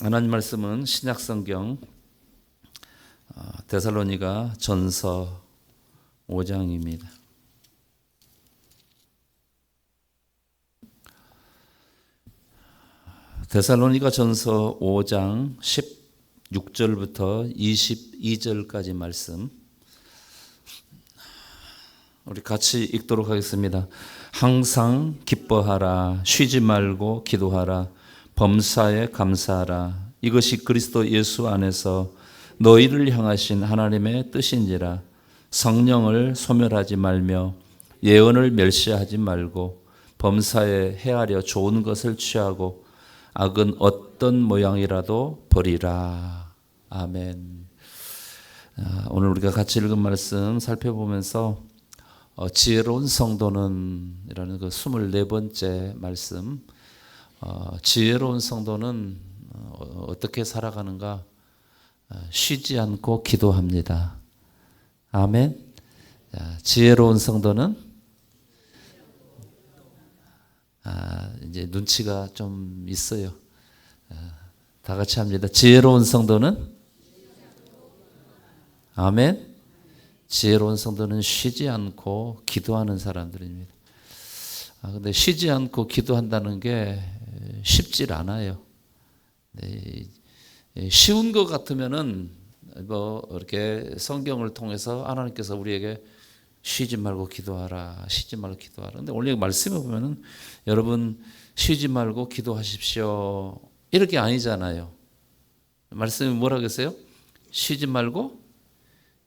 하나님 말씀은 신약성경 데살로니가 전서 5장입니다. 데살로니가 전서 5장 16절부터 22절까지 말씀 우리 같이 읽도록 하겠습니다. 항상 기뻐하라, 쉬지 말고 기도하라, 범사에 감사하라. 이것이 그리스도 예수 안에서 너희를 향하신 하나님의 뜻인지라. 성령을 소멸하지 말며 예언을 멸시하지 말고 범사에 헤아려 좋은 것을 취하고 악은 어떤 모양이라도 버리라. 아멘. 오늘 우리가 같이 읽은 말씀 살펴보면서 지혜로운 성도는 이라는 그 24번째 말씀, 지혜로운 성도는 어떻게 살아가는가? 쉬지 않고 기도합니다. 아멘. 지혜로운 성도는 이제 눈치가 좀 있어요. 다 같이 합니다. 지혜로운 성도는 아멘. 지혜로운 성도는 쉬지 않고 기도하는 사람들입니다. 근데 쉬지 않고 기도한다는 게 쉽질 않아요. 네, 쉬운 것 같으면은 이렇게 성경을 통해서 하나님께서 우리에게 쉬지 말고 기도하라, 쉬지 말고 기도하라. 근데 오늘 말씀에 보면은 여러분 쉬지 말고 기도하십시오 이렇게 아니잖아요. 말씀이 뭐라고 했어요? 쉬지 말고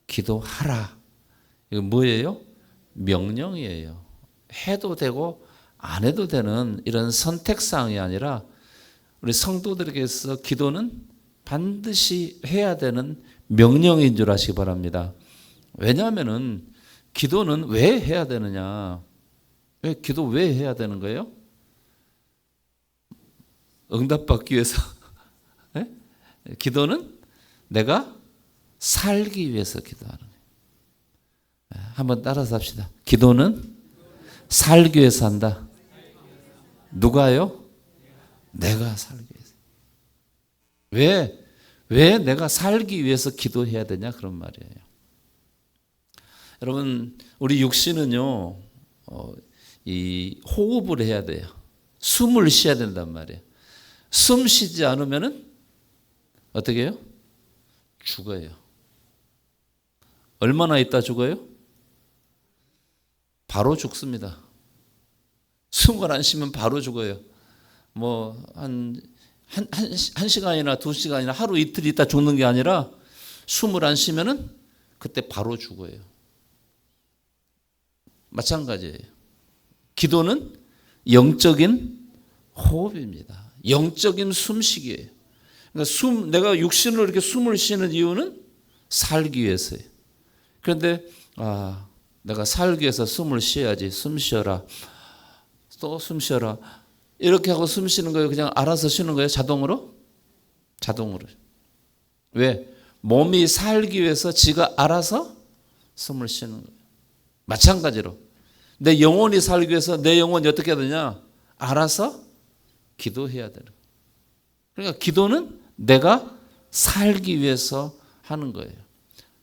기도하라. 이거 뭐예요? 명령이에요. 해도 되고 안 해도 되는 이런 선택사항이 아니라 우리 성도들에게서 기도는 반드시 해야 되는 명령인 줄 아시기 바랍니다. 왜냐하면은 기도는 왜 해야 되느냐? 기도 왜 해야 되는 거예요? 응답받기 위해서. 네? 기도는 내가 살기 위해서 기도하는 거예요. 한번 따라서 합시다. 기도는 살기 위해서 한다. 누가요? 내가 살기 위해서. 왜 내가 살기 위해서 기도해야 되냐? 그런 말이에요. 여러분, 우리 육신은요, 이 호흡을 해야 돼요. 숨을 쉬어야 된단 말이에요. 숨 쉬지 않으면은 어떻게 해요? 죽어요. 얼마나 있다 죽어요? 바로 죽습니다. 숨을 안 쉬면 바로 죽어요. 한 시간이나 2시간이나 하루 이틀 있다 죽는 게 아니라 숨을 안 쉬면은 그때 바로 죽어요. 마찬가지예요. 기도는 영적인 호흡입니다. 영적인 숨쉬기예요. 그러니까 내가 육신으로 이렇게 숨을 쉬는 이유는 살기 위해서예요. 그런데 내가 살기 위해서 숨을 쉬어야지. 숨 쉬어라. 또 숨 쉬어라. 이렇게 하고 숨 쉬는 거예요? 그냥 알아서 쉬는 거예요? 자동으로? 자동으로. 왜? 몸이 살기 위해서 지가 알아서 숨을 쉬는 거예요. 마찬가지로 내 영혼이 살기 위해서 내 영혼이 어떻게 해야 되냐? 알아서 기도해야 되는 거예요. 그러니까 기도는 내가 살기 위해서 하는 거예요.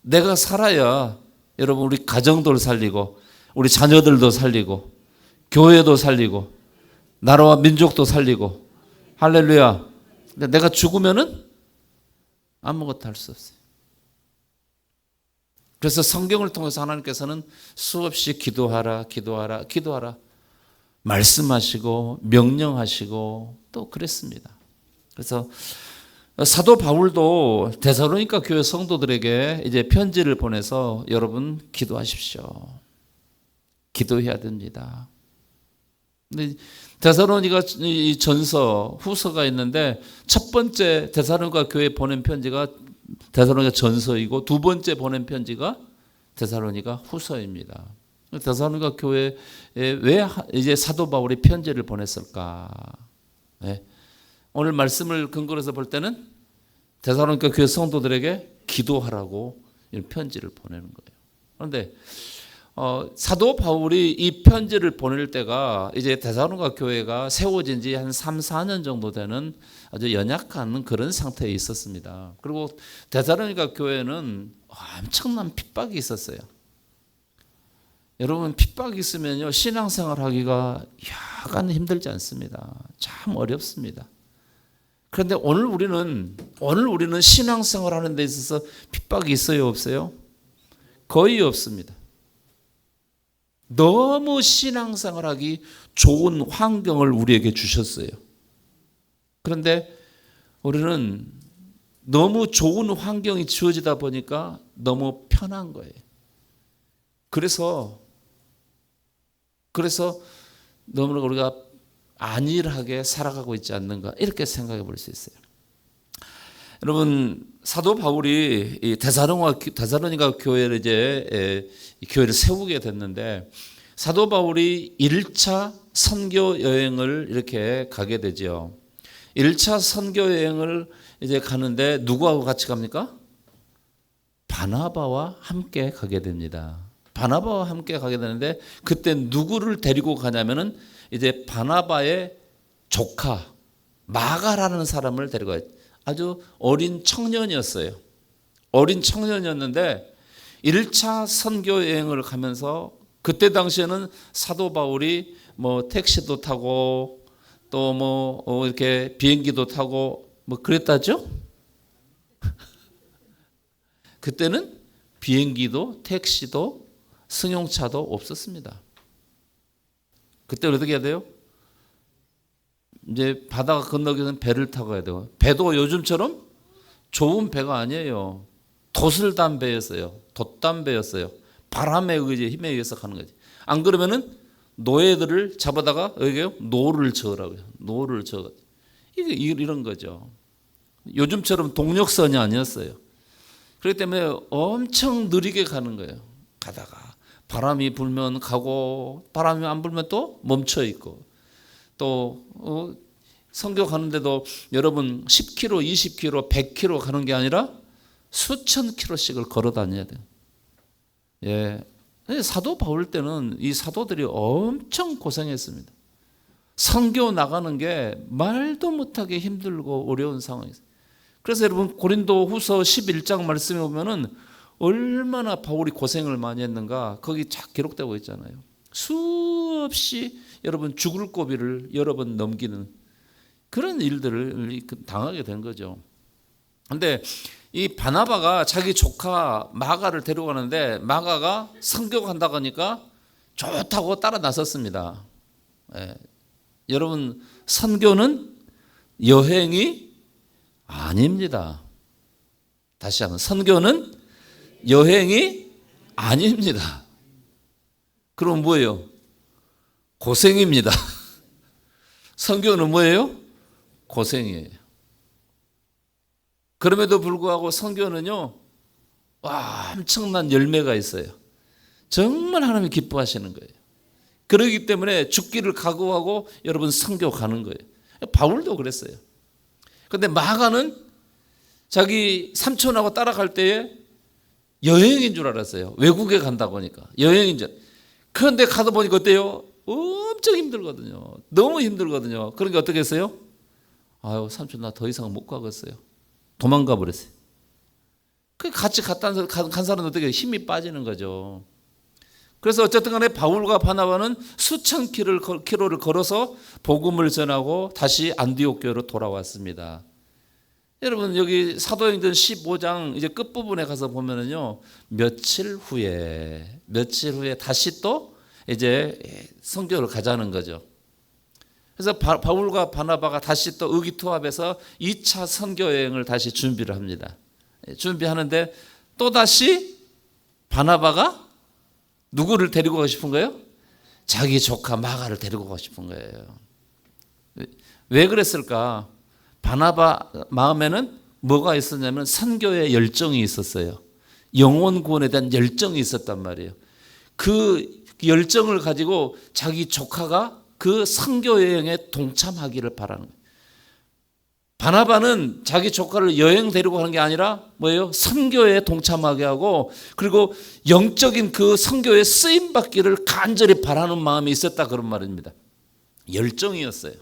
내가 살아야 여러분 우리 가정도 살리고 우리 자녀들도 살리고 교회도 살리고 나라와 민족도 살리고 할렐루야. 근데 내가 죽으면은 아무것도 할 수 없어요. 그래서 성경을 통해서 하나님께서는 수없이 기도하라, 기도하라, 기도하라 말씀하시고 명령하시고 또 그랬습니다. 그래서 사도 바울도 데살로니가 교회 성도들에게 이제 편지를 보내서 여러분 기도하십시오. 기도해야 됩니다. 근데 데살로니가 전서, 후서가 있는데 첫 번째 데살로니가 교회에 보낸 편지가 데살로니가 전서이고 두 번째 보낸 편지가 데살로니가 후서입니다. 데살로니가 교회에 왜 이제 사도 바울이 편지를 보냈을까? 네. 오늘 말씀을 근거로 해서 볼 때는 데살로니가 교회 성도들에게 기도하라고 이런 편지를 보내는 거예요. 그런데 사도 바울이 이 편지를 보낼 때가 이제 데살로니가 교회가 세워진 지 한 3, 4년 정도 되는 아주 연약한 그런 상태에 있었습니다. 그리고 데살로니가 교회는 엄청난 핍박이 있었어요. 여러분, 핍박이 있으면요, 신앙생활 하기가 약간 힘들지 않습니다. 참 어렵습니다. 그런데 오늘 우리는 신앙생활 하는 데 있어서 핍박이 있어요, 없어요? 거의 없습니다. 너무 신앙생활하기 좋은 환경을 우리에게 주셨어요. 그런데 우리는 너무 좋은 환경이 주어지다 보니까 너무 편한 거예요. 그래서 너무 우리가 안일하게 살아가고 있지 않는가, 이렇게 생각해 볼 수 있어요. 여러분, 사도 바울이 이 데살로니가 교회를 교회를 세우게 됐는데, 사도 바울이 1차 선교 여행을 이렇게 가게 되죠. 1차 선교 여행을 이제 가는데 누구하고 같이 갑니까? 바나바와 함께 가게 됩니다. 바나바와 함께 가게 되는데, 그때 누구를 데리고 가냐면은 이제 바나바의 조카 마가라는 사람을 데리고 가요. 아주 어린 청년이었어요. 어린 청년이었는데 1차 선교 여행을 가면서, 그때 당시에는 사도 바울이 뭐 택시도 타고 또 이렇게 비행기도 타고 그랬다죠? 그때는 비행기도 택시도 승용차도 없었습니다. 그때 어떻게 해야 돼요? 이제 바다가 건너기 위해서는 배를 타고 가야 돼요. 배도 요즘처럼 좋은 배가 아니에요. 도슬담배였어요. 돛담배였어요. 바람의 의지, 힘에 의해서 가는 거지. 안 그러면은 노예들을 잡아다가 여기요, 노를 저으라고요. 노를 저어. 이런 거죠. 요즘처럼 동력선이 아니었어요. 그렇기 때문에 엄청 느리게 가는 거예요. 가다가 바람이 불면 가고, 바람이 안 불면 또 멈춰 있고, 또 선교 가는데도 여러분 10km, 20km, 100km 가는 게 아니라 수천 킬로씩을 걸어 다녀야 돼요. 예. 사도 바울 때는 이 사도들이 엄청 고생했습니다. 선교 나가는 게 말도 못하게 힘들고 어려운 상황이었어요. 그래서 여러분, 고린도 후서 11장 말씀에 보면은 얼마나 바울이 고생을 많이 했는가, 거기 쫙 기록되고 있잖아요. 수없이 여러분 죽을 고비를 여러 번 넘기는 그런 일들을 당하게 된 거죠. 그런데 이 바나바가 자기 조카 마가를 데려가는데, 마가가 선교 간다고 하니까 좋다고 따라 나섰습니다. 예. 여러분, 선교는 여행이 아닙니다. 다시 한번, 선교는 여행이 아닙니다. 그럼 뭐예요? 고생입니다. 선교는 뭐예요? 고생이에요. 그럼에도 불구하고 선교는요, 엄청난 열매가 있어요. 정말 하나님이 기뻐하시는 거예요. 그렇기 때문에 죽기를 각오하고 여러분 선교 가는 거예요. 바울도 그랬어요. 그런데 마가는 자기 삼촌하고 따라갈 때에 여행인 줄 알았어요. 외국에 간다고 하니까 여행인 줄. 그런데 가다 보니까 어때요? 엄청 힘들거든요. 너무 힘들거든요. 그러니까 어떻게 했어요? 아유, 삼촌 나 더 이상 못 가겠어요. 도망가 버렸어요. 그 같이 간 사람은 어떻게 힘이 빠지는 거죠. 그래서 어쨌든 간에 바울과 바나바는 수천 킬로를 걸어서 복음을 전하고 다시 안디옥 교회로 돌아왔습니다. 여러분, 여기 사도행전 15장 이제 끝부분에 가서 보면은요, 며칠 후에 다시 또 이제 선교를 가자는 거죠. 그래서 바울과 바나바가 다시 또 의기투합해서 2차 선교 여행을 다시 준비를 합니다. 준비하는데 또 다시 바나바가 누구를 데리고 가고 싶은 거예요? 자기 조카 마가를 데리고 가고 싶은 거예요. 왜 그랬을까? 바나바 마음에는 뭐가 있었냐면 선교의 열정이 있었어요. 영혼 구원에 대한 열정이 있었단 말이에요. 그 열정을 가지고 자기 조카가 그 선교 여행에 동참하기를 바라는 거예요. 바나바는 자기 조카를 여행 데리고 가는 게 아니라 뭐예요? 선교에 동참하게 하고 그리고 영적인 그 선교에 쓰임 받기를 간절히 바라는 마음이 있었다 그런 말입니다. 열정이었어요.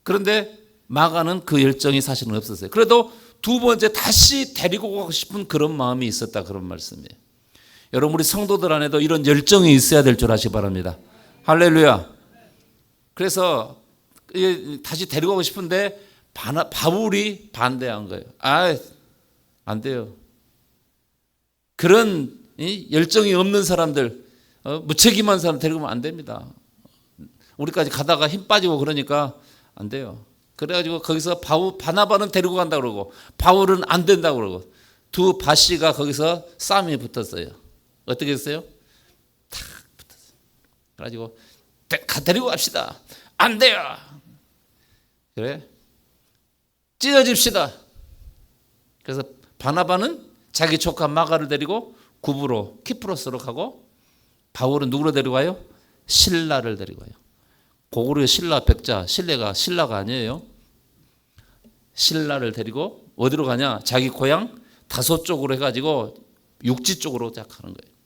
그런데 마가는 그 열정이 사실은 없었어요. 그래도 두 번째 다시 데리고 가고 싶은 그런 마음이 있었다 그런 말씀이에요. 여러분 우리 성도들 안에도 이런 열정이 있어야 될 줄 아시기 바랍니다. 할렐루야. 그래서 다시 데리고 가고 싶은데 바울이 반대한 거예요. 안 돼요. 그런 열정이 없는 사람들, 무책임한 사람 데리고 오면 안 됩니다. 우리까지 가다가 힘 빠지고 그러니까 안 돼요. 그래가지고 거기서 바나바는 데리고 간다 그러고 바울은 안 된다 그러고 두 바씨가 거기서 싸움이 붙었어요. 어떻게 했어요? 탁 붙었어요. 그래가지고 데리고 갑시다. 안 돼요. 그래? 찢어집시다. 그래서 바나바는 자기 조카 마가를 데리고 구브로 키프로스로 가고 바울은 누구로 데리고가요? 실라를 데리고가요. 고구려 신라 백자, 신라가 아니에요. 신라를 데리고 어디로 가냐? 자기 고향 다소 쪽으로 해가지고 육지 쪽으로 딱 가는 거예요.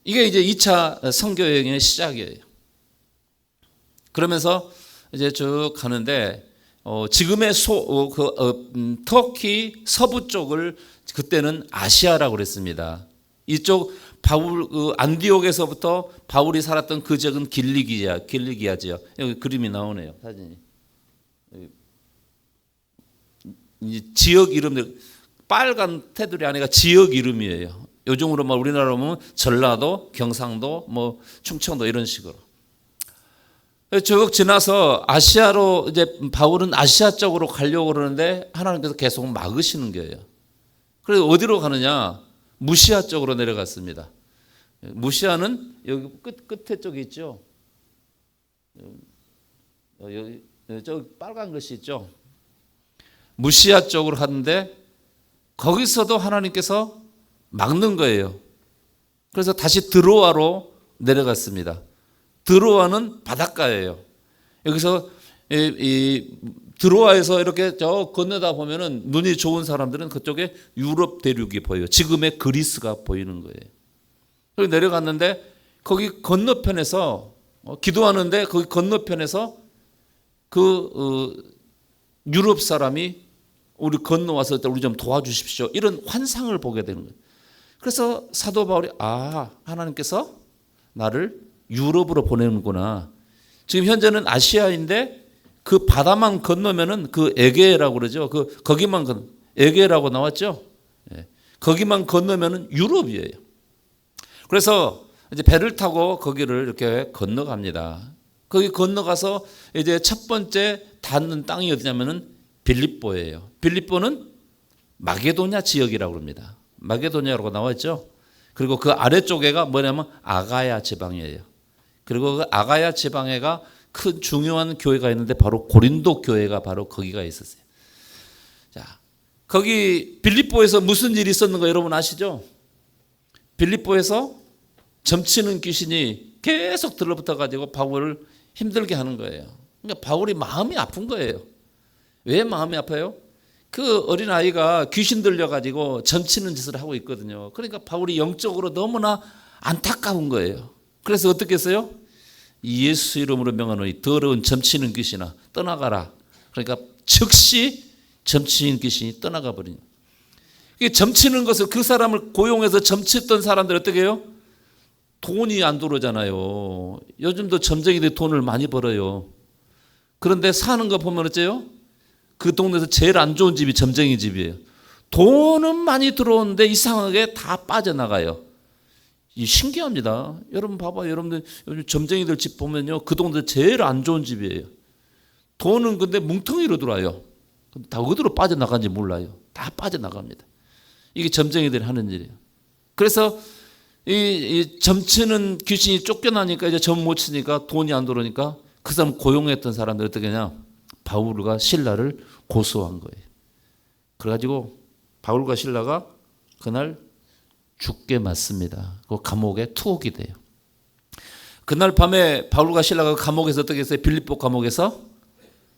이게 이제 2차 선교여행의 시작이에요. 그러면서 이제 쭉 가는데 지금의 터키 서부 쪽을 그때는 아시아라고 그랬습니다. 이쪽 바울 안디옥에서부터 바울이 살았던 그 지역은 길리기아 지역. 여기 그림이 나오네요. 사진이. 지역 이름들 빨간 테두리 안에가 지역 이름이에요. 요즘으로 말 우리나라로 보면 전라도, 경상도, 뭐 충청도 이런 식으로. 쭉 지나서 아시아로 이제 바울은 아시아 쪽으로 가려고 그러는데 하나님께서 계속 막으시는 거예요. 그래서 어디로 가느냐? 무시아 쪽으로 내려갔습니다. 무시아는 여기 끝에 쪽에 있죠. 여기 저 빨간 것이 있죠. 무시아 쪽으로 갔는데 거기서도 하나님께서 막는 거예요. 그래서 다시 드로아로 내려갔습니다. 드로아는 바닷가예요. 여기서 드로아에서 이렇게 저 건너다 보면은 눈이 좋은 사람들은 그쪽에 유럽 대륙이 보여요. 지금의 그리스가 보이는 거예요. 그리고 내려갔는데 거기 건너편에서 기도하는데 거기 건너편에서 유럽 사람이 우리 건너와서 우리 좀 도와주십시오. 이런 환상을 보게 되는 거예요. 그래서 사도 바울이 하나님께서 나를 유럽으로 보내는구나. 지금 현재는 아시아인데 그 바다만 건너면은 그 에게라고 그러죠. 거기만 에게라고 나왔죠. 예. 거기만 건너면은 유럽이에요. 그래서 이제 배를 타고 거기를 이렇게 건너갑니다. 거기 건너가서 이제 첫 번째 닿는 땅이 어디냐면은 빌립보예요. 빌립보는 마게도냐 지역이라고 합니다. 마게도냐라고 나왔죠. 그리고 그 아래쪽에가 뭐냐면 아가야 지방이에요. 그리고 그 아가야 지방에가 큰 중요한 교회가 있는데 바로 고린도 교회가 바로 거기가 있었어요. 자, 거기 빌립보에서 무슨 일이 있었는가 여러분 아시죠? 빌립보에서 점치는 귀신이 계속 들러붙어 가지고 바울을 힘들게 하는 거예요. 그러니까 바울이 마음이 아픈 거예요. 왜 마음이 아파요? 그 어린 아이가 귀신 들려 가지고 점치는 짓을 하고 있거든요. 그러니까 바울이 영적으로 너무나 안타까운 거예요. 그래서 어떻게 했어요? 예수 이름으로 명하노니 더러운 점치는 귀신아 떠나가라. 그러니까 즉시 점치는 귀신이 떠나가 버린. 점치는 것을 그 사람을 고용해서 점치던 사람들 어떻게 해요? 돈이 안 들어오잖아요. 요즘도 점쟁이들이 돈을 많이 벌어요. 그런데 사는 거 보면 어째요? 그 동네에서 제일 안 좋은 집이 점쟁이 집이에요. 돈은 많이 들어오는데 이상하게 다 빠져나가요. 신기합니다. 여러분 봐봐요. 여러분들 요즘 점쟁이들 집 보면요. 그 동네 제일 안 좋은 집이에요. 돈은 근데 뭉텅이로 들어와요. 다 어디로 빠져나간지 몰라요. 다 빠져나갑니다. 이게 점쟁이들이 하는 일이에요. 그래서 이 점치는 귀신이 쫓겨나니까 이제 점 못 치니까 돈이 안 들어오니까 그 사람 고용했던 사람들 어떻게 하냐? 바울과 신라를 고소한 거예요. 그래가지고 바울과 신라가 그날 죽게 맞습니다. 그 감옥에 투옥이 돼요. 그날 밤에 바울과 신라가 감옥에서 어떻게 했어요? 빌립보 감옥에서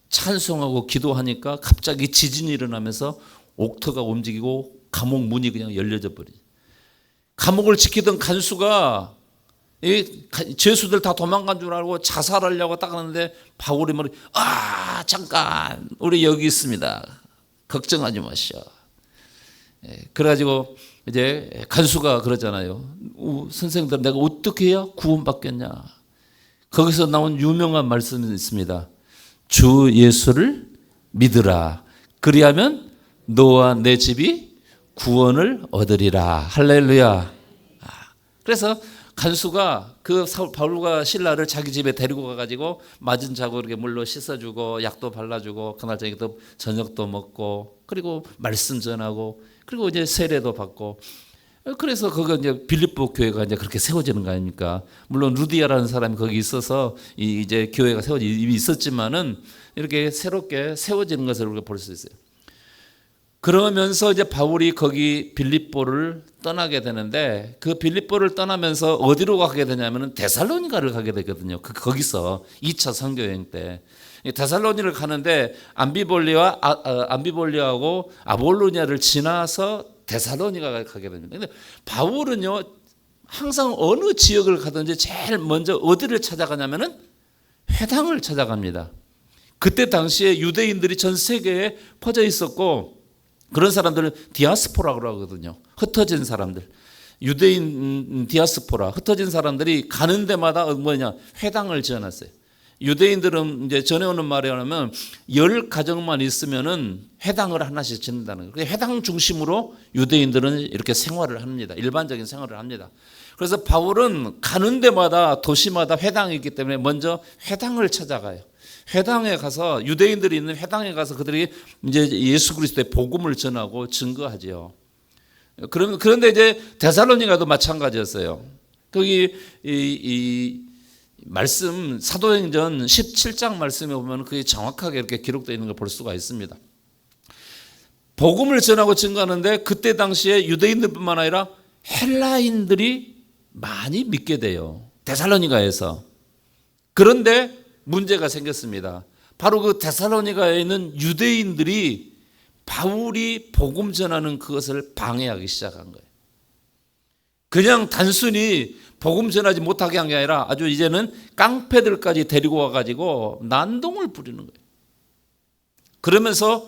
찬송하고 기도하니까 갑자기 지진이 일어나면서 옥터가 움직이고 감옥 문이 그냥 열려져 버리죠. 감옥을 지키던 간수가 이 죄수들 다 도망간 줄 알고 자살하려고 딱 하는데 바울이 말이 잠깐 우리 여기 있습니다. 걱정하지 마시오. 그래가지고 이제 간수가 그러잖아요. 선생님들 내가 어떻게 해야 구원받겠냐. 거기서 나온 유명한 말씀이 있습니다. 주 예수를 믿으라. 그리하면 너와 내 집이 구원을 얻으리라. 할렐루야. 그래서 간수가 그 바울과 실라를 자기 집에 데리고 가가지고 맞은 자고 이렇게 물로 씻어주고 약도 발라주고 그날 저녁에 또 저녁도 먹고 그리고 말씀 전하고 그리고 이제 세례도 받고 그래서 그거 이제 빌립보 교회가 이제 그렇게 세워지는 거 아닙니까? 물론 루디아라는 사람이 거기 있어서 이제 교회가 이미 있었지만은 이렇게 새롭게 세워지는 것을 우리가 볼 수 있어요. 그러면서 이제 바울이 거기 빌립보를 떠나게 되는데 그 빌립보를 떠나면서 어디로 가게 되냐면은 데살로니가를 가게 되거든요. 거기서 2차 선교 여행 때 데살로니를 가는데 암비볼리하고 아볼로니아를 지나서 데살로니가 가게 됩니다. 근데 바울은요 항상 어느 지역을 가든지 제일 먼저 어디를 찾아가냐면은 회당을 찾아갑니다. 그때 당시에 유대인들이 전 세계에 퍼져 있었고 그런 사람들은 디아스포라고 하거든요. 흩어진 사람들. 유대인 디아스포라, 흩어진 사람들이 가는 데마다 회당을 지어놨어요. 유대인들은 이제 전해오는 말에 하면 10가정만 있으면은 회당을 하나씩 짓는다는 거예요. 회당 중심으로 유대인들은 이렇게 생활을 합니다. 일반적인 생활을 합니다. 그래서 바울은 가는 데마다 도시마다 회당이 있기 때문에 먼저 회당을 찾아가요. 회당에 가서 유대인들이 있는 회당에 가서 그들이 이제 예수 그리스도의 복음을 전하고 증거하지요. 그런데 이제 데살로니가도 마찬가지였어요. 거기 이 말씀 사도행전 17장 말씀에 보면 그게 정확하게 이렇게 기록되어 있는 걸 볼 수가 있습니다. 복음을 전하고 증거하는데 그때 당시에 유대인들뿐만 아니라 헬라인들이 많이 믿게 돼요. 데살로니가에서. 그런데 문제가 생겼습니다. 바로 그 데살로니가에 있는 유대인들이 바울이 복음 전하는 그것을 방해하기 시작한 거예요. 그냥 단순히 복음 전하지 못하게 한 게 아니라 아주 이제는 깡패들까지 데리고 와가지고 난동을 부리는 거예요. 그러면서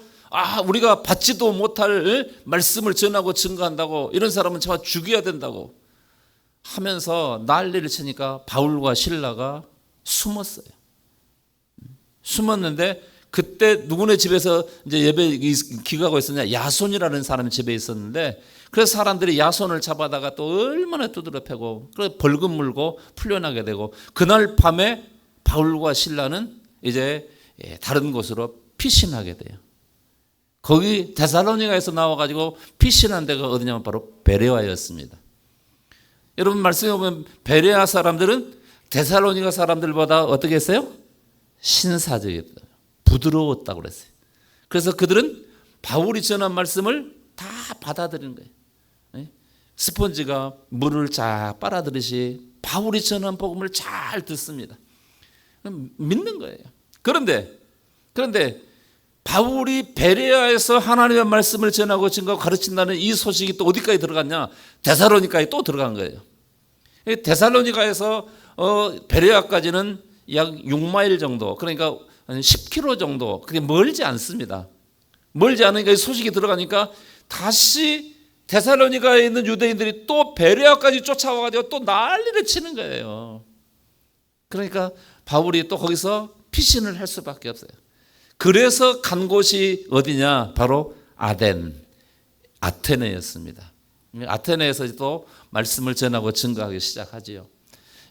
우리가 받지도 못할 말씀을 전하고 증거한다고 이런 사람은 정말 죽여야 된다고 하면서 난리를 치니까 바울과 실라가 숨었어요. 숨었는데 그때 누구네 집에서 이제 예배 기가고 있었냐? 야손이라는 사람이 집에 있었는데 그래서 사람들이 야손을 잡아다가 또 얼마나 두드려 패고 그래서 벌금 물고 풀려나게 되고 그날 밤에 바울과 실라는 이제 다른 곳으로 피신하게 돼요. 거기 데살로니가에서 나와가지고 피신한 데가 어디냐면 바로 베레아였습니다. 여러분 말씀해 보면 베레아 사람들은 데살로니가 사람들보다 어떻게 했어요? 신사적이었다. 부드러웠다고 그랬어요. 그래서 그들은 바울이 전한 말씀을 다 받아들이는 거예요. 스펀지가 물을 쫙 빨아들이시 바울이 전한 복음을 잘 듣습니다. 믿는 거예요. 그런데 바울이 베레아에서 하나님의 말씀을 전하고 증거하고 가르친다는 이 소식이 또 어디까지 들어갔냐? 데살로니가에 또 들어간 거예요. 데살로니가에서 베레아까지는 약 6마일 정도, 그러니까 10km 정도, 그게 멀지 않습니다. 멀지 않으니까 소식이 들어가니까 다시 데살로니가에 있는 유대인들이 또 베레아까지 쫓아와가지고 또 난리를 치는 거예요. 그러니까 바울이 또 거기서 피신을 할 수밖에 없어요. 그래서 간 곳이 어디냐? 바로 아테네였습니다. 아테네에서 또 말씀을 전하고 증거하기 시작하지요.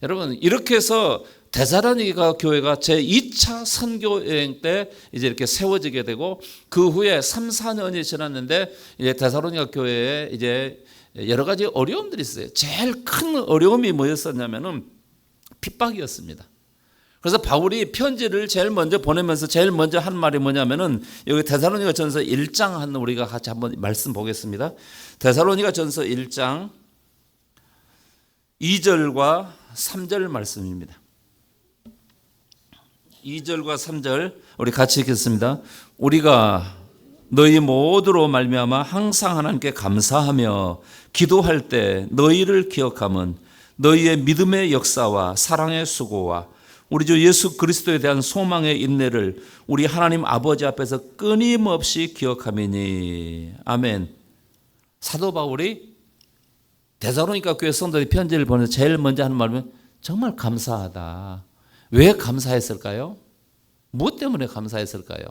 여러분 이렇게 해서 데살로니가 교회가 제2차 선교 여행 때 이제 이렇게 세워지게 되고 그 후에 3, 4년이 지났는데 이제 데살로니가 교회에 이제 여러 가지 어려움들이 있어요. 제일 큰 어려움이 뭐였었냐면은 핍박이었습니다. 그래서 바울이 편지를 제일 먼저 보내면서 제일 먼저 한 말이 뭐냐면은 여기 데살로니가 전서 1장 한 우리가 같이 한번 말씀 보겠습니다. 데살로니가 전서 1장 2절과 3절 말씀입니다. 2절과 3절 우리 같이 읽겠습니다. 우리가 너희 모두로 말미암아 항상 하나님께 감사하며 기도할 때 너희를 기억함은 너희의 믿음의 역사와 사랑의 수고와 우리 주 예수 그리스도에 대한 소망의 인내를 우리 하나님 아버지 앞에서 끊임없이 기억함이니. 아멘. 사도 바울이 데살로니가 교회 성도들이 편지를 보내서 제일 먼저 하는 말은 정말 감사하다. 왜 감사했을까요? 무엇 때문에 감사했을까요?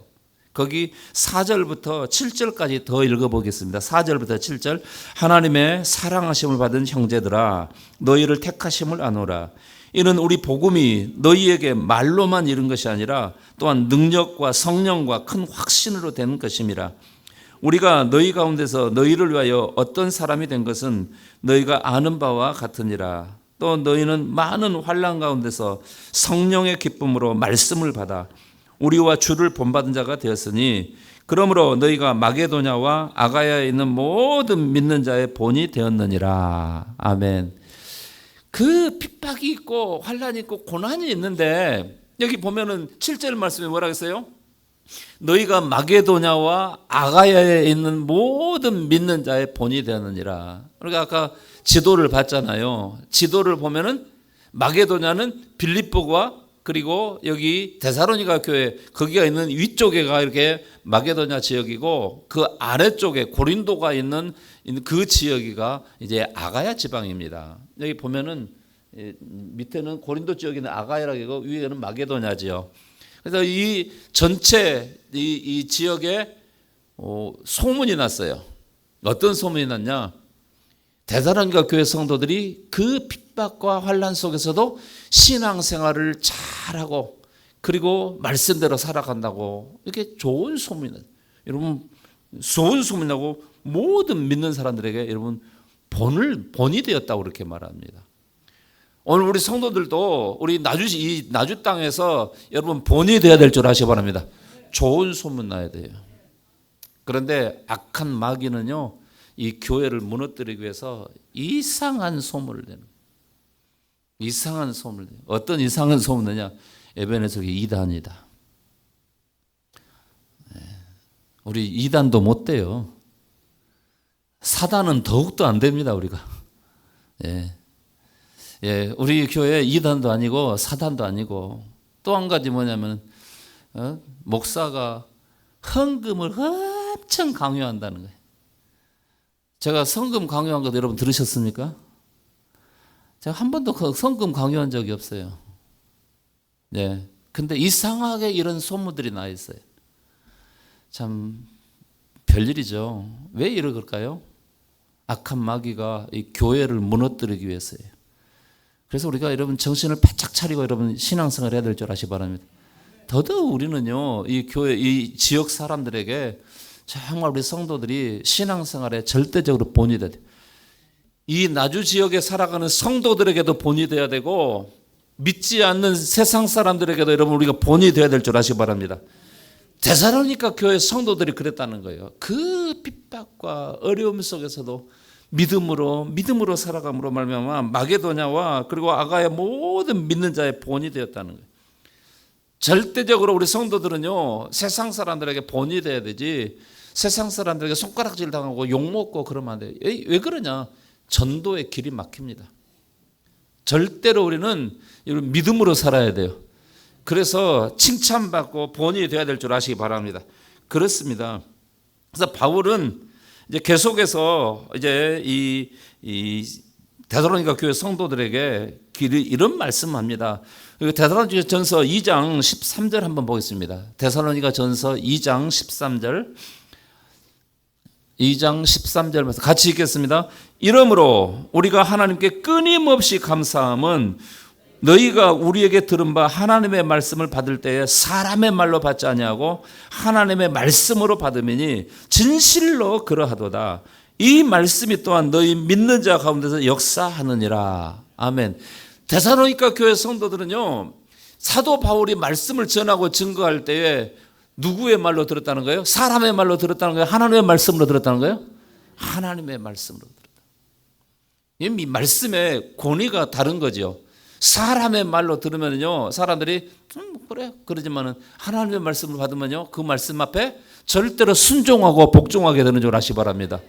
거기 4절부터 7절까지 더 읽어보겠습니다. 4절부터 7절. 하나님의 사랑하심을 받은 형제들아 너희를 택하심을 아노라. 이는 우리 복음이 너희에게 말로만 이른 것이 아니라 또한 능력과 성령과 큰 확신으로 되는 것임이라. 우리가 너희 가운데서 너희를 위하여 어떤 사람이 된 것은 너희가 아는 바와 같으니라. 또 너희는 많은 환난 가운데서 성령의 기쁨으로 말씀을 받아 우리와 주를 본받은 자가 되었으니 그러므로 너희가 마게도냐와 아가야에 있는 모든 믿는 자의 본이 되었느니라. 아멘. 그 핍박이 있고 환난이 있고 고난이 있는데 여기 보면은 7절 말씀에 뭐라고 했어요? 너희가 마게도냐와 아가야에 있는 모든 믿는 자의 본이 되었느니라. 그러니까 아까 지도를 봤잖아요. 지도를 보면은 마게도냐는 빌립보가 그리고 여기 데살로니가 교회 거기가 있는 위쪽에가 이렇게 마게도냐 지역이고 그 아래쪽에 고린도가 있는 그 지역이가 이제 아가야 지방입니다. 여기 보면은 밑에는 고린도 지역에 있는 아가야라고 하고 위에는 마게도냐지요. 그래서 이 전체 이 지역에 소문이 났어요. 어떤 소문이 났냐? 데살로니가 교회 성도들이 그 핍박과 환난 속에서도 신앙생활을 잘하고 그리고 말씀대로 살아간다고 이렇게 좋은 소문이 나요. 여러분 좋은 소문이 나고 모든 믿는 사람들에게 여러분 본이 되었다고 그렇게 말합니다. 오늘 우리 성도들도 우리 이 나주 땅에서 여러분 본이 되어야 될 줄 아시기 바랍니다. 좋은 소문 나야 돼요. 그런데 악한 마귀는요, 이 교회를 무너뜨리기 위해서 이상한 소문을 내는 거예요. 이상한 소문을 내요. 어떤 이상한 소문이냐? 에베네석이 이단이다. 우리 이단도 못 돼요. 사단은 더욱더 안 됩니다, 우리가. 우리 교회 이단도 아니고 사단도 아니고 또 한 가지 뭐냐면 목사가 헌금을 엄청 강요한다는 거예요. 제가 성금 강요한 거 여러분 들으셨습니까? 제가 한 번도 성금 강요한 적이 없어요. 근데 이상하게 이런 소문들이 나 있어요. 참 별일이죠. 왜 이럴까요? 악한 마귀가 이 교회를 무너뜨리기 위해서예요. 그래서 우리가 여러분 정신을 바짝 차리고 여러분 신앙생활 해야 될 줄 아시기 바랍니다. 더더욱 우리는요, 이 교회, 이 지역 사람들에게 정말 우리 성도들이 신앙생활에 절대적으로 본이 돼야 돼요. 이 나주 지역에 살아가는 성도들에게도 본이 돼야 되고 믿지 않는 세상 사람들에게도 여러분 우리가 본이 돼야 될 줄 아시기 바랍니다. 데살로니가 교회 성도들이 그랬다는 거예요. 그 핍박과 어려움 속에서도 믿음으로 살아감으로 말미암아 마게도냐와 그리고 아가야 모든 믿는 자의 본이 되었다는 거예요. 절대적으로 우리 성도들은요, 세상 사람들에게 본이 돼야 되지 세상 사람들에게 손가락질 당하고 욕먹고 그러면 안 돼요. 왜 그러냐? 전도의 길이 막힙니다. 절대로 우리는 믿음으로 살아야 돼요. 그래서 칭찬받고 본이 되어야 될 줄 아시기 바랍니다. 그렇습니다. 그래서 바울은 이제 계속해서 이제 이 데살로니가 교회 성도들에게 이런 말씀합니다. 데살로니가 전서 2장 13절 한번 보겠습니다. 데살로니가 전서 2장 13절. 2장 13절 말씀 같이 읽겠습니다. 이러므로 우리가 하나님께 끊임없이 감사함은 너희가 우리에게 들은 바 하나님의 말씀을 받을 때에 사람의 말로 받지 아니하고 하나님의 말씀으로 받음이니 진실로 그러하도다. 이 말씀이 또한 너희 믿는 자 가운데서 역사하느니라. 아멘. 데살로니가 교회 성도들은요, 사도 바울이 말씀을 전하고 증거할 때에 누구의 말로 들었다는 거예요? 사람의 말로 들었다는 거예요? 하나님의 말씀으로 들었다는 거예요? 하나님의 말씀으로 들었다. 이 말씀의 권위가 다른 거죠. 사람의 말로 들으면요, 사람들이 그래 그러지만은 하나님의 말씀을 받으면요, 그 말씀 앞에 절대로 순종하고 복종하게 되는 줄 아시기 바랍니다.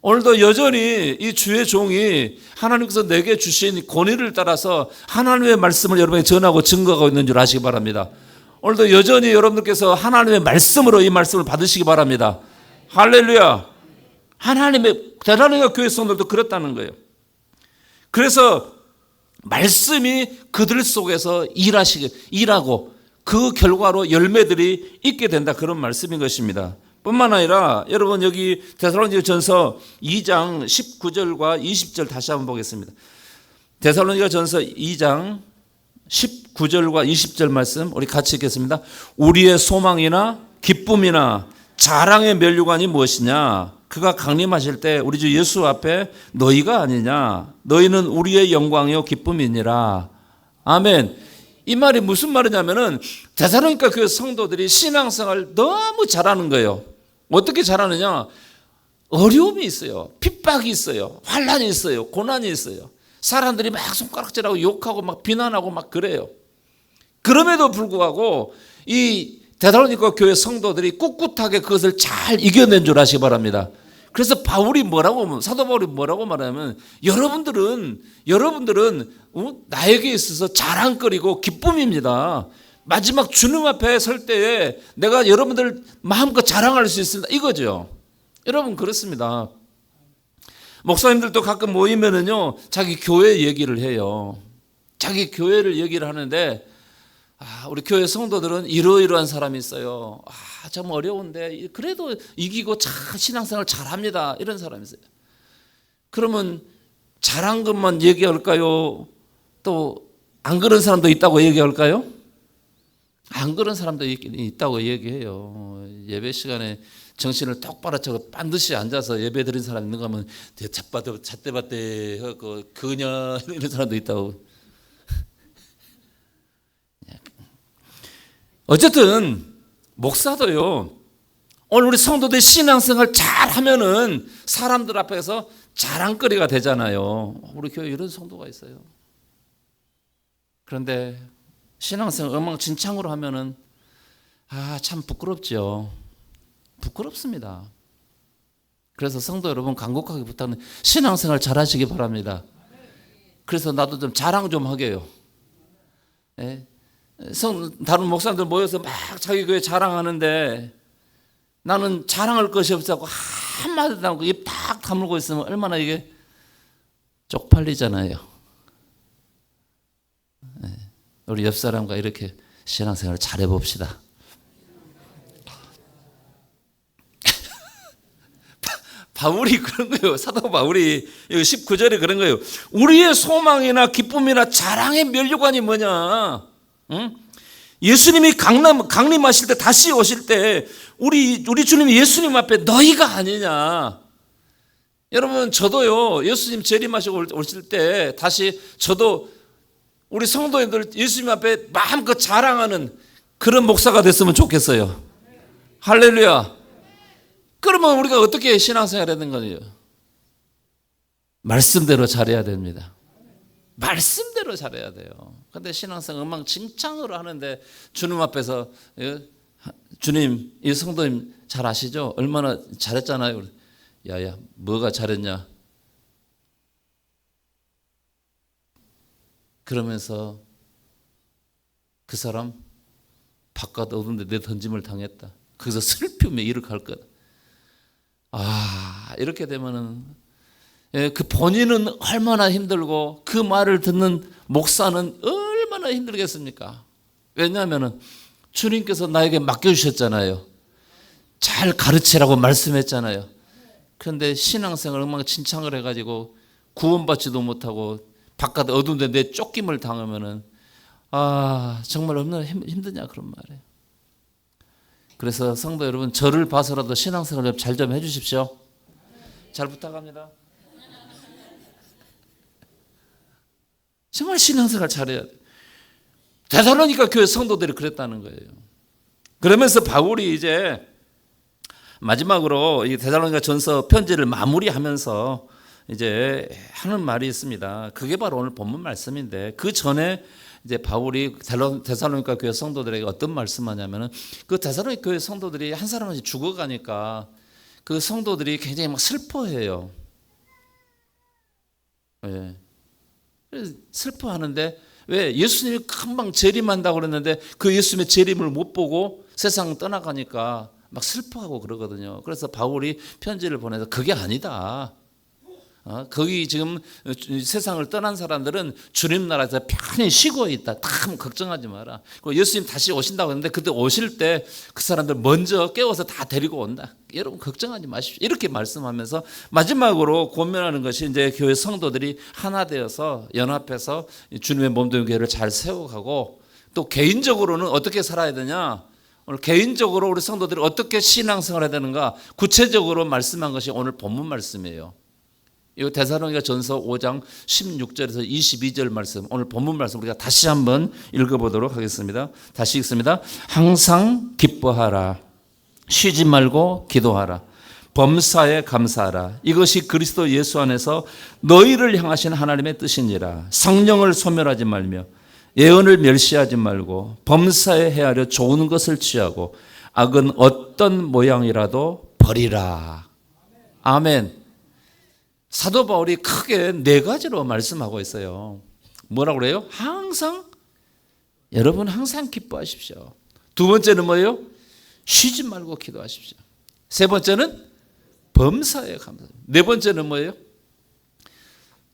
오늘도 여전히 이 주의 종이 하나님께서 내게 주신 권위를 따라서 하나님의 말씀을 여러분에게 전하고 증거하고 있는 줄 아시기 바랍니다. 오늘도 여전히 여러분들께서 하나님의 말씀으로 이 말씀을 받으시기 바랍니다. 할렐루야. 하나님의 대단한 교회 성도들도 그렇다는 거예요. 그래서 말씀이 그들 속에서 일하고 그 결과로 열매들이 있게 된다, 그런 말씀인 것입니다. 뿐만 아니라 여러분 여기 데살로니가전서 2장 19절과 20절 다시 한번 보겠습니다. 데살로니가전서 2장 19절과 20절 말씀 우리 같이 읽겠습니다. 우리의 소망이나 기쁨이나 자랑의 면류관이 무엇이냐? 그가 강림하실 때 우리 주 예수 앞에 너희가 아니냐? 너희는 우리의 영광이요 기쁨이니라. 아멘. 이 말이 무슨 말이냐면은 데살로니가 교회 성도들이 신앙생활을 너무 잘하는 거예요. 어떻게 잘하느냐? 어려움이 있어요. 핍박이 있어요. 환난이 있어요. 고난이 있어요. 사람들이 막 손가락질하고 욕하고 막 비난하고 막 그래요. 그럼에도 불구하고 이 데살로니가 교회 성도들이 꿋꿋하게 그것을 잘 이겨낸 줄 아시기 바랍니다. 그래서 사도 바울이 뭐라고 말하냐면 여러분들은 나에게 있어서 자랑거리고 기쁨입니다. 마지막 주님 앞에 설 때에 내가 여러분들 마음껏 자랑할 수 있습니다, 이거죠. 여러분 그렇습니다. 목사님들도 가끔 모이면은요, 자기 교회 얘기를 해요. 자기 교회를 얘기를 하는데, 우리 교회 성도들은 이러이러한 사람이 있어요. 참 어려운데 그래도 이기고 신앙생활 잘합니다, 이런 사람이 있어요. 그러면 잘한 것만 얘기할까요? 또 안 그런 사람도 있다고 얘기할까요? 안 그런 사람도 있다고 얘기해요. 예배 시간에 정신을 똑바로 차고 반드시 앉아서 예배 드린 사람 있는가 하면 잣대밭대 그녀 이런 사람도 있다고. 어쨌든 목사도요, 오늘 우리 성도들 신앙생활 잘하면은 사람들 앞에서 자랑거리가 되잖아요. 우리 교회 이런 성도가 있어요. 그런데 신앙생활 엉망진창으로 하면은 참 부끄럽죠. 부끄럽습니다. 그래서 성도 여러분 간곡하게 부탁하는 신앙생활 잘하시기 바랍니다. 그래서 나도 좀 자랑 좀 하게요. 네? 다른 목사님들 모여서 막 자기 교회 자랑하는데 나는 자랑할 것이 없어서 한마디도 안 하고 입 딱 다물고 있으면 얼마나 이게 쪽팔리잖아요. 우리 옆 사람과 이렇게 신앙생활을 잘해봅시다. 바울이 그런 거예요. 사도 바울이 19절에 그런 거예요. 우리의 소망이나 기쁨이나 자랑의 면류관이 뭐냐? 응? 예수님이 강림하실 때, 다시 오실 때 우리 주님이 예수님 앞에 너희가 아니냐? 여러분 저도요, 예수님 재림하시고 오실 때 다시 저도 우리 성도님들 예수님 앞에 마음껏 자랑하는 그런 목사가 됐으면 좋겠어요. 할렐루야. 그러면 우리가 어떻게 신앙생활 해야 되는 거예요? 말씀대로 잘해야 됩니다. 말씀대로 잘해야 돼요. 그런데 신앙생활 엉망진창으로 하는데 주님 앞에서 주님, 이 성도님 잘 아시죠? 얼마나 잘했잖아요. 야야, 뭐가 잘했냐? 그러면서 그 사람 바깥 어두운데 내 던짐을 당했다. 거기서 슬프며 이렇게 할 거다. 이렇게 되면은 그 본인은 얼마나 힘들고 그 말을 듣는 목사는 얼마나 힘들겠습니까? 왜냐하면 주님께서 나에게 맡겨주셨잖아요. 잘 가르치라고 말씀했잖아요. 그런데 신앙생활 엉망진창을 해가지고 구원받지도 못하고 바깥 어두운데 내 쫓김을 당하면은 정말 얼마나 힘드냐 그런 말이에요. 그래서 성도 여러분, 저를 봐서라도 신앙생활 잘 좀 해주십시오. 잘 부탁합니다. 정말 신앙생활 잘해야 돼. 데살로니가 교회 성도들이 그랬다는 거예요. 그러면서 바울이 이제 마지막으로 이 데살로니가 전서 편지를 마무리하면서 이제 하는 말이 있습니다. 그게 바로 오늘 본문 말씀인데, 그 전에 이제 바울이 데살로니가 교회 성도들에게 어떤 말씀하냐면은, 그 데살로니가 교회 성도들이 한 사람씩 죽어가니까 그 성도들이 굉장히 막 슬퍼해요. 예. 슬퍼하는데, 왜? 예수님이 금방 재림한다고 그랬는데 그 예수님의 재림을 못 보고 세상 떠나가니까 막 슬퍼하고 그러거든요. 그래서 바울이 편지를 보내서 그게 아니다. 거기 지금 세상을 떠난 사람들은 주님 나라에서 편히 쉬고 있다. 참 걱정하지 마라. 그리고 예수님 다시 오신다고 했는데 그때 오실 때 그 사람들 먼저 깨워서 다 데리고 온다. 여러분 걱정하지 마십시오. 이렇게 말씀하면서 마지막으로 권면하는 것이 이제 교회 성도들이 하나 되어서 연합해서 주님의 몸된 교회를 잘 세워가고, 또 개인적으로는 어떻게 살아야 되냐. 오늘 개인적으로 우리 성도들이 어떻게 신앙생활을 해야 되는가 구체적으로 말씀한 것이 오늘 본문 말씀이에요. 이 데살로니가 전서 5장 16절에서 22절 말씀, 오늘 본문 말씀 우리가 다시 한번 읽어보도록 하겠습니다. 다시 읽습니다. 항상 기뻐하라. 쉬지 말고 기도하라. 범사에 감사하라. 이것이 그리스도 예수 안에서 너희를 향하신 하나님의 뜻이니라. 성령을 소멸하지 말며 예언을 멸시하지 말고 범사에 헤아려 좋은 것을 취하고 악은 어떤 모양이라도 버리라. 아멘. 사도 바울이 크게 네 가지로 말씀하고 있어요. 뭐라고 그래요? 여러분 항상 기뻐하십시오. 두 번째는 뭐예요? 쉬지 말고 기도하십시오. 세 번째는 범사에 감사합니다. 네 번째는 뭐예요?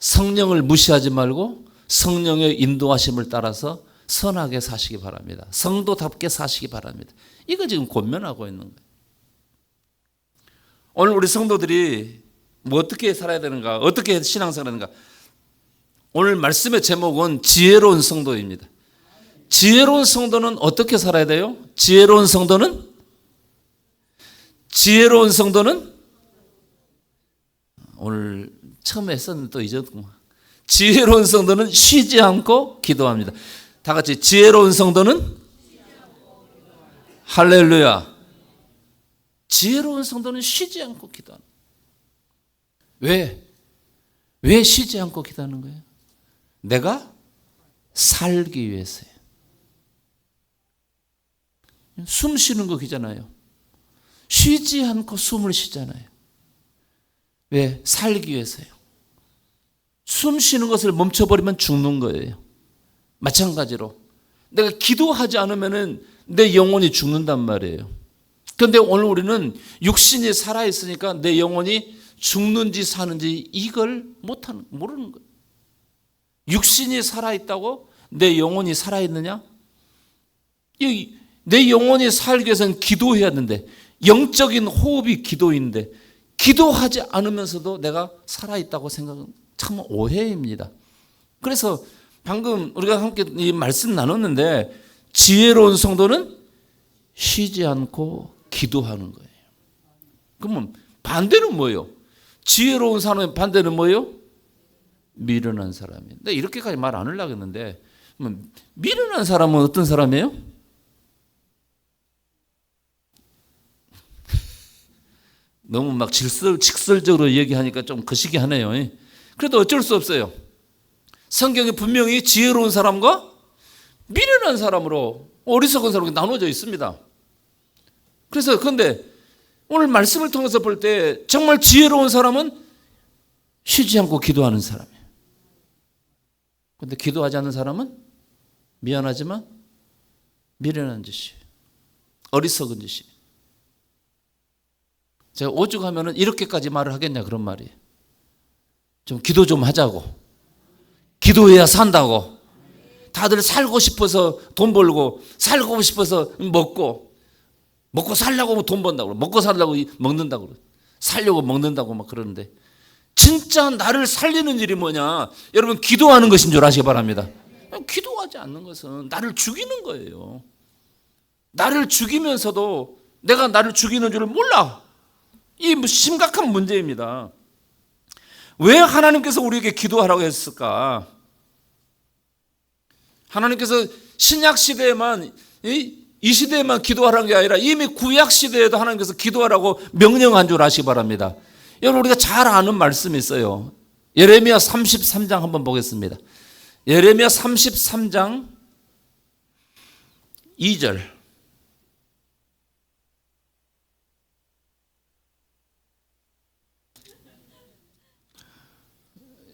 성령을 무시하지 말고 성령의 인도하심을 따라서 선하게 사시기 바랍니다. 성도답게 사시기 바랍니다. 이거 지금 권면하고 있는 거예요. 오늘 우리 성도들이 뭐 어떻게 살아야 되는가, 어떻게 신앙생활 하는가. 오늘 말씀의 제목은 지혜로운 성도입니다. 지혜로운 성도는 어떻게 살아야 돼요? 지혜로운 성도는 오늘 처음에 했었는데 또 잊었구만. 지혜로운 성도는 쉬지 않고 기도합니다. 다 같이 지혜로운 성도는 할렐루야. 지혜로운 성도는 쉬지 않고 기도합니다. 왜 쉬지 않고 기도하는 거예요? 내가 살기 위해서예요. 숨 쉬는 거 기잖아요. 쉬지 않고 숨을 쉬잖아요. 왜? 살기 위해서요. 숨 쉬는 것을 멈춰버리면 죽는 거예요. 마찬가지로 내가 기도하지 않으면 내 영혼이 죽는단 말이에요. 그런데 오늘 우리는 육신이 살아있으니까 내 영혼이 죽는지 사는지 이걸 모르는 거예요. 육신이 살아있다고 내 영혼이 살아있느냐? 내 영혼이 살기 위해서는 기도해야 하는데, 영적인 호흡이 기도인데 기도하지 않으면서도 내가 살아있다고 생각은 참 오해입니다. 그래서 방금 우리가 함께 이 말씀 나눴는데, 지혜로운 성도는 쉬지 않고 기도하는 거예요. 그러면 반대는 뭐예요? 지혜로운 사람의 반대는 뭐예요? 미련한 사람이에요. 근데 이렇게까지 말 안 하려고 했는데, 미련한 사람은 어떤 사람이에요? 너무 막 직설적으로 얘기하니까 좀 거시기 하네요. 그래도 어쩔 수 없어요. 성경에 분명히 지혜로운 사람과 미련한 사람으로, 어리석은 사람이 나눠져 있습니다. 그래서 그런데 오늘 말씀을 통해서 볼 때 정말 지혜로운 사람은 쉬지 않고 기도하는 사람이에요. 그런데 기도하지 않는 사람은 미안하지만 미련한 짓이에요. 어리석은 짓이에요. 제가 오죽하면 이렇게까지 말을 하겠냐 그런 말이에요. 좀 기도 좀 하자고. 기도해야 산다고. 다들 살고 싶어서 돈 벌고, 살고 싶어서 먹고 살려고 돈 번다고, 먹고 살려고 먹는다고, 살려고 먹는다고 막 그러는데, 진짜 나를 살리는 일이 뭐냐? 여러분, 기도하는 것인 줄 아시기 바랍니다. 기도하지 않는 것은 나를 죽이는 거예요. 나를 죽이면서도 내가 나를 죽이는 줄을 몰라. 이 심각한 문제입니다. 왜 하나님께서 우리에게 기도하라고 했을까? 하나님께서 신약 시대에만, 이 시대에만 기도하라는 게 아니라 이미 구약 시대에도 하나님께서 기도하라고 명령한 줄 아시기 바랍니다. 여러분, 우리가 잘 아는 말씀이 있어요. 예레미야 33장 한번 보겠습니다. 예레미야 33장 2절.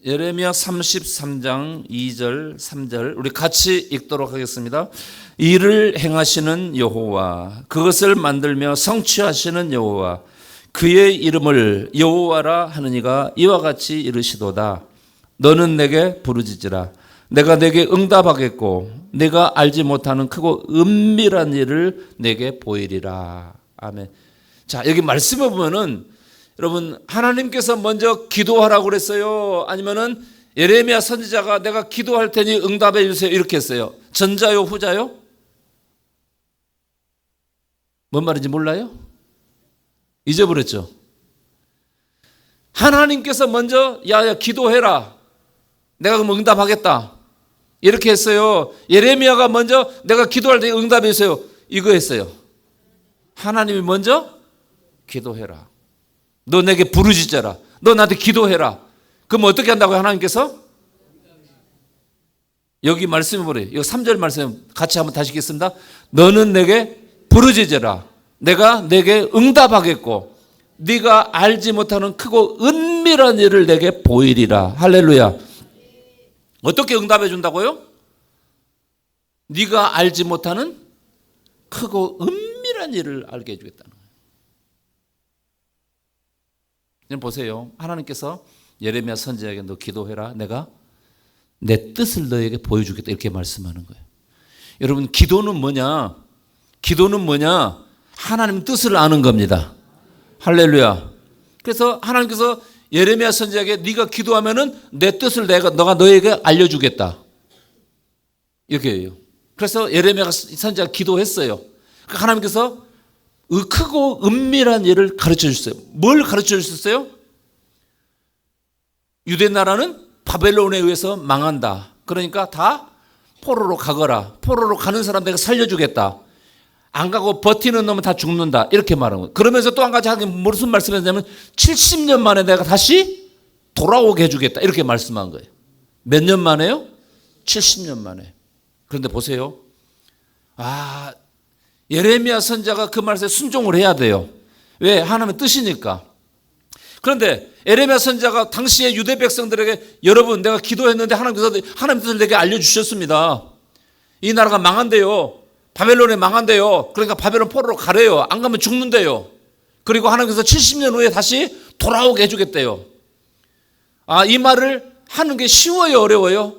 예레미야 33장 2절 3절 우리 같이 읽도록 하겠습니다. 이를 행하시는 여호와, 그것을 만들며 성취하시는 여호와, 그의 이름을 여호와라 하느니가 이와 같이 이르시도다. 너는 내게 부르짖으라. 내가 내게 응답하겠고 내가 알지 못하는 크고 은밀한 일을 내게 보이리라. 아멘. 자, 여기 말씀을 보면은 여러분, 하나님께서 먼저 기도하라고 그랬어요? 아니면은 예레미야 선지자가 내가 기도할 테니 응답해 주세요 이렇게 했어요? 전자요, 후자요? 뭔 말인지 몰라요? 잊어버렸죠? 하나님께서 먼저 야 기도해라. 내가 그럼 응답하겠다. 이렇게 했어요. 예레미야가 먼저 내가 기도할 때 응답해 주세요. 이거 했어요. 하나님이 먼저 기도해라. 너 내게 부르짖어라. 너 나한테 기도해라. 그럼 어떻게 한다고요? 하나님께서? 여기 말씀해 보래요. 이거 3절 말씀 같이 한번 다시 읽겠습니다. 너는 내게 부르짖어라. 내가 내게 응답하겠고 네가 알지 못하는 크고 은밀한 일을 내게 보이리라. 할렐루야. 어떻게 응답해 준다고요? 네가 알지 못하는 크고 은밀한 일을 알게 해주겠다는 거예요. 지금 보세요. 하나님께서 예레미야 선지자에게 너 기도해라. 내가 내 뜻을 너에게 보여주겠다. 이렇게 말씀하는 거예요. 여러분, 기도는 뭐냐? 기도는 뭐냐? 하나님 뜻을 아는 겁니다. 할렐루야. 그래서 하나님께서 예레미야 선지자에게 네가 기도하면은 내 뜻을 너가 너에게 알려주겠다. 이렇게 해요. 그래서 예레미야 선지자가 기도했어요. 하나님께서 크고 은밀한 일을 가르쳐 주셨어요. 뭘 가르쳐 주셨어요? 유대 나라는 바벨론에 의해서 망한다. 그러니까 다 포로로 가거라. 포로로 가는 사람 내가 살려주겠다. 안 가고 버티는 놈은 다 죽는다. 이렇게 말하는 거예요. 그러면서 또 한 가지 하긴 무슨 말씀했냐면 70년 만에 내가 다시 돌아오게 해주겠다. 이렇게 말씀한 거예요. 몇 년 만에요? 70년 만에. 그런데 보세요. 예레미야 선지자가 그 말씀에 순종을 해야 돼요. 왜? 하나님의 뜻이니까. 그런데 예레미야 선지자가 당시의 유대 백성들에게 여러분 내가 기도했는데 하나님께서 하나님 뜻을 내게 알려주셨습니다. 이 나라가 망한대요. 바벨론에 망한대요. 그러니까 바벨론 포로로 가래요. 안 가면 죽는데요. 그리고 하나님께서 70년 후에 다시 돌아오게 해주겠대요. 이 말을 하는 게 쉬워요? 어려워요?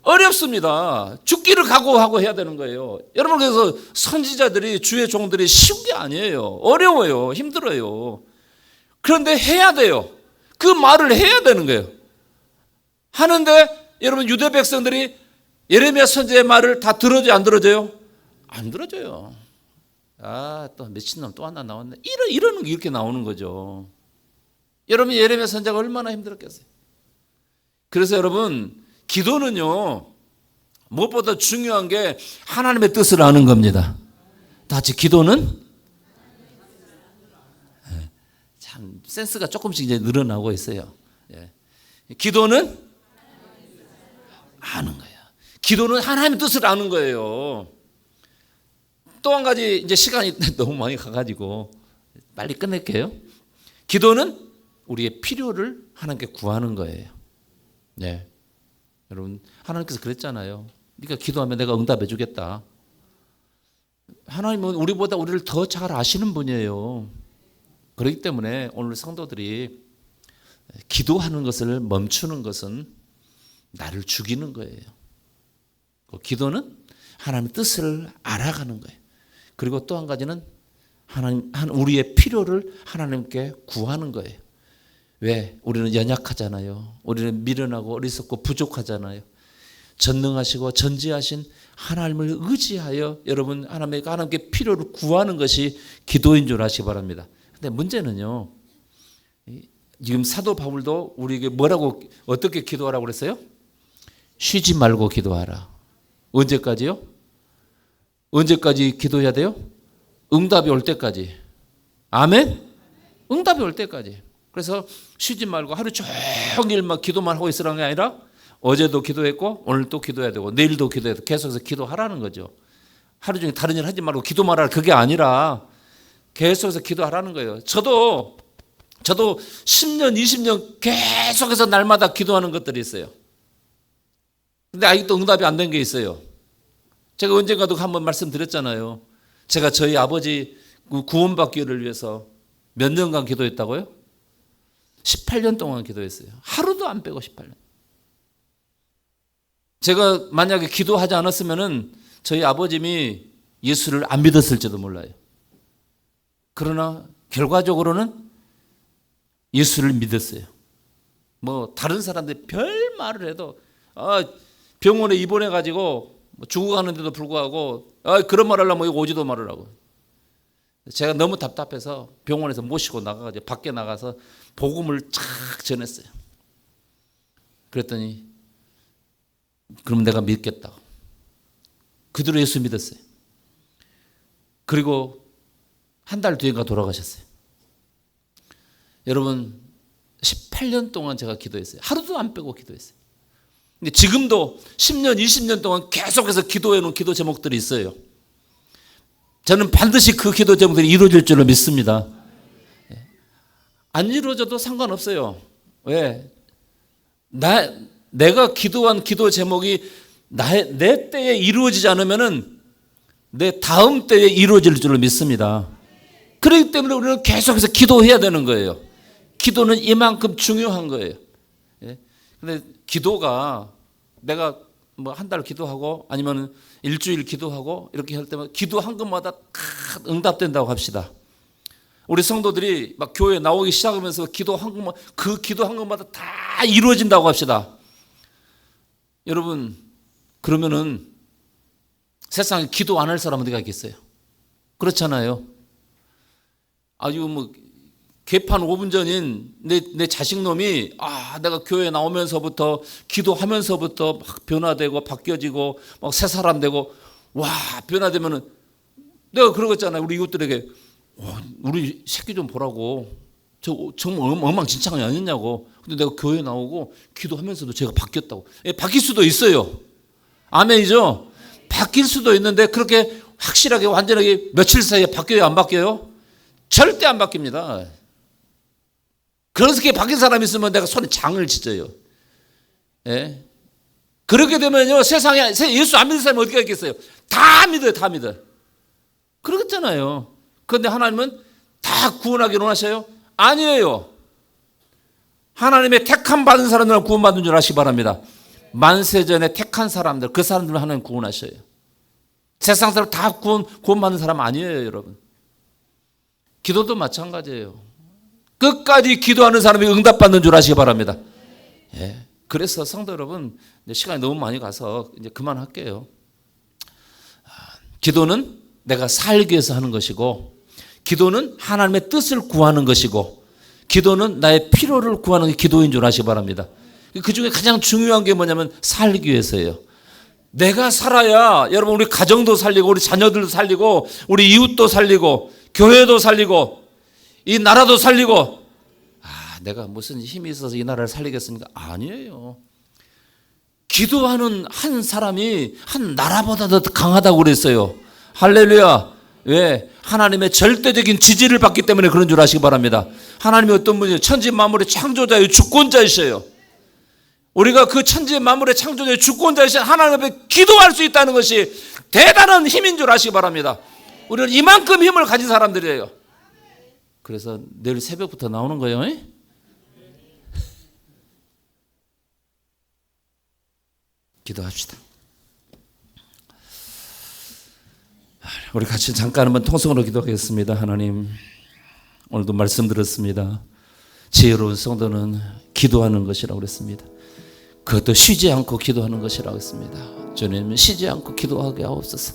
어렵습니다. 죽기를 각오하고 해야 되는 거예요. 여러분, 그래서 선지자들이 주의 종들이 쉬운 게 아니에요. 어려워요. 힘들어요. 그런데 해야 돼요. 그 말을 해야 되는 거예요. 하는데 여러분, 유대 백성들이 예레미야 선지자의 말을 다 들어줘요? 안 들어줘요? 안 들어줘요. 또 미친놈 또 하나 나왔네. 이러는 게 이렇게 나오는 거죠. 여러분, 예레미야 선지자가 얼마나 힘들었겠어요. 그래서 여러분, 기도는요, 무엇보다 중요한 게 하나님의 뜻을 아는 겁니다. 다 같이 기도는 참 센스가 조금씩 이제 늘어나고 있어요. 기도는 아는 거예요. 기도는 하나님의 뜻을 아는 거예요. 또 한 가지 이제 시간이 너무 많이 가가지고 빨리 끝낼게요. 기도는 우리의 필요를 하나님께 구하는 거예요. 네. 여러분, 하나님께서 그랬잖아요. 네가 기도하면 내가 응답해 주겠다. 하나님은 우리보다 우리를 더 잘 아시는 분이에요. 그렇기 때문에 오늘 성도들이 기도하는 것을 멈추는 것은 나를 죽이는 거예요. 기도는 하나님의 뜻을 알아가는 거예요. 그리고 또 한 가지는 우리의 필요를 하나님께 구하는 거예요. 왜? 우리는 연약하잖아요. 우리는 미련하고 어리석고 부족하잖아요. 전능하시고 전지하신 하나님을 의지하여 여러분 하나님께 필요를 구하는 것이 기도인 줄 아시기 바랍니다. 근데 문제는요, 지금 사도 바울도 우리에게 어떻게 기도하라고 그랬어요? 쉬지 말고 기도하라. 언제까지요? 언제까지 기도해야 돼요? 응답이 올 때까지. 아멘? 응답이 올 때까지. 그래서 쉬지 말고 하루 종일 막 기도만 하고 있으라는 게 아니라 어제도 기도했고 오늘 또 기도해야 되고 내일도 기도해야 되고 계속해서 기도하라는 거죠. 하루 종일 다른 일 하지 말고 기도만 하라, 그게 아니라 계속해서 기도하라는 거예요. 저도 10년 20년 계속해서 날마다 기도하는 것들이 있어요. 근데 아직도 응답이 안 된 게 있어요. 제가 언젠가도 한번 말씀드렸잖아요. 제가 저희 아버지 구원받기를 위해서 몇 년간 기도했다고요? 18년 동안 기도했어요. 하루도 안 빼고 18년. 제가 만약에 기도하지 않았으면은 저희 아버님이 예수를 안 믿었을지도 몰라요. 그러나 결과적으로는 예수를 믿었어요. 뭐 다른 사람들이 별 말을 해도 병원에 입원해 가지고 죽어가는데도 불구하고 그런 말 하려면 여기 오지도 말으라고. 제가 너무 답답해서 병원에서 모시고 나가가지고 밖에 나가서 복음을 쫙 전했어요. 그랬더니 그럼 내가 믿겠다고. 그대로 예수 믿었어요. 그리고 한 달 뒤인가 돌아가셨어요. 여러분 18년 동안 제가 기도했어요. 하루도 안 빼고 기도했어요. 근데 지금도 10년 20년 동안 계속해서 기도해 놓은 기도 제목들이 있어요. 저는 반드시 그 기도 제목들이 이루어질 줄로 믿습니다. 안 이루어져도 상관없어요. 왜? 내가 기도한 기도 제목이 내 때에 이루어지지 않으면은 내 다음 때에 이루어질 줄로 믿습니다. 그렇기 때문에 우리는 계속해서 기도해야 되는 거예요. 기도는 이만큼 중요한 거예요. 근데 기도가 내가 뭐 한 달 기도하고 아니면 일주일 기도하고 이렇게 할 때마다 기도한 것마다 다 응답된다고 합시다. 우리 성도들이 막 교회에 나오기 시작하면서 기도한 것만 그 기도한 것마다 다 이루어진다고 합시다. 여러분 그러면은 세상에 기도 안 할 사람 어디가 있겠어요? 그렇잖아요. 아주 뭐 개판 5분 전인 내 자식놈이 내가 교회 나오면서부터 기도하면서부터 막 변화되고 바뀌어지고 막 새 사람 되고 변화되면은 내가 그러겠잖아요. 우리 이웃들에게 우리 새끼 좀 보라고. 저 정말 엉망진창이 아니냐고. 근데 내가 교회 나오고 기도하면서도 제가 바뀌었다고. 바뀔 수도 있어요. 아멘이죠. 바뀔 수도 있는데 그렇게 확실하게 완전하게 며칠 사이에 바뀌어요, 안 바뀌어요? 절대 안 바뀝니다. 그렇게 바뀐 사람이 있으면 내가 손에 장을 찢어요. 예? 그렇게 되면요, 세상에 예수 안 믿는 사람이 어디가 있겠어요? 다 믿어요, 다 믿어요. 그러겠잖아요. 그런데 하나님은 다 구원하기로 하셔요? 아니에요. 하나님의 택함 받은 사람들은 구원받은 줄 아시기 바랍니다. 만세전에 택한 사람들, 그 사람들은 하나님 구원하셔요. 세상 사람 다 구원받는 사람 아니에요, 여러분. 기도도 마찬가지예요. 끝까지 기도하는 사람이 응답받는 줄 아시기 바랍니다. 예. 그래서 성도 여러분, 시간이 너무 많이 가서 이제 그만할게요. 기도는 내가 살기 위해서 하는 것이고, 기도는 하나님의 뜻을 구하는 것이고, 기도는 나의 필요를 구하는 게 기도인 줄 아시기 바랍니다. 그 중에 가장 중요한 게 뭐냐면 살기 위해서예요. 내가 살아야 여러분 우리 가정도 살리고 우리 자녀들도 살리고 우리 이웃도 살리고 교회도 살리고 이 나라도 살리고. 내가 무슨 힘이 있어서 이 나라를 살리겠습니까? 아니에요. 기도하는 한 사람이 한 나라보다 더 강하다고 그랬어요. 할렐루야. 왜? 하나님의 절대적인 지지를 받기 때문에 그런 줄 아시기 바랍니다. 하나님이 어떤 분이에요? 천지 만물의 창조자예요. 주권자이셔요. 우리가 그 천지 만물의 창조자의 주권자이신 하나님 앞에 기도할 수 있다는 것이 대단한 힘인 줄 아시기 바랍니다. 우리는 이만큼 힘을 가진 사람들이에요. 그래서 내일 새벽부터 나오는 거예요. 기도합시다. 우리 같이 잠깐 한번 통성으로 기도하겠습니다. 하나님, 오늘도 말씀 들었습니다. 지혜로운 성도는 기도하는 것이라고 그랬습니다. 그것도 쉬지 않고 기도하는 것이라고 했습니다. 주님, 쉬지 않고 기도하게 하옵소서.